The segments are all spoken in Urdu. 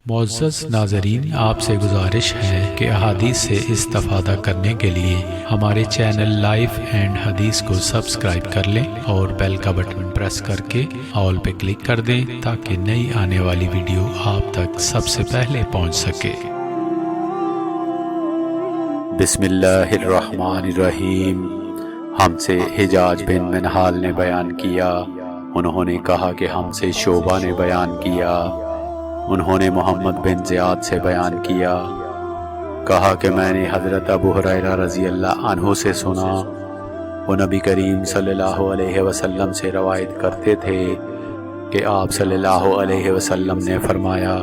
معزز ناظرین، آپ سے گزارش ہے کہ احادیث سے استفادہ کرنے کے لیے ہمارے چینل لائف اینڈ حدیث کو سبسکرائب کر لیں اور بیل کا بٹن پریس کر کے آل پہ کلک کر دیں تاکہ نئی آنے والی ویڈیو آپ تک سب سے پہلے پہنچ سکے۔ بسم اللہ الرحمن الرحیم۔ ہم سے حجاج بن منہال نے بیان کیا، انہوں نے کہا کہ ہم سے شعبہ نے بیان کیا، انہوں نے محمد بن زیاد سے بیان کیا، کہا کہ میں نے حضرت ابو ہریرہ رضی اللہ عنہ سے سنا، وہ نبی کریم صلی اللہ علیہ وسلم سے روایت کرتے تھے کہ آپ صلی اللہ علیہ وسلم نے فرمایا،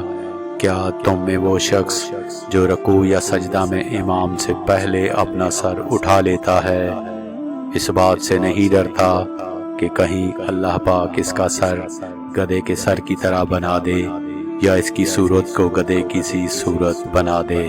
کیا تم میں وہ شخص جو رکوع یا سجدہ میں امام سے پہلے اپنا سر اٹھا لیتا ہے، اس بات سے نہیں ڈرتا کہ کہیں اللہ پاک اس کا سر گدھے کے سر کی طرح بنا دے یا اس کی صورت کو گدھے کی سی صورت بنا دے۔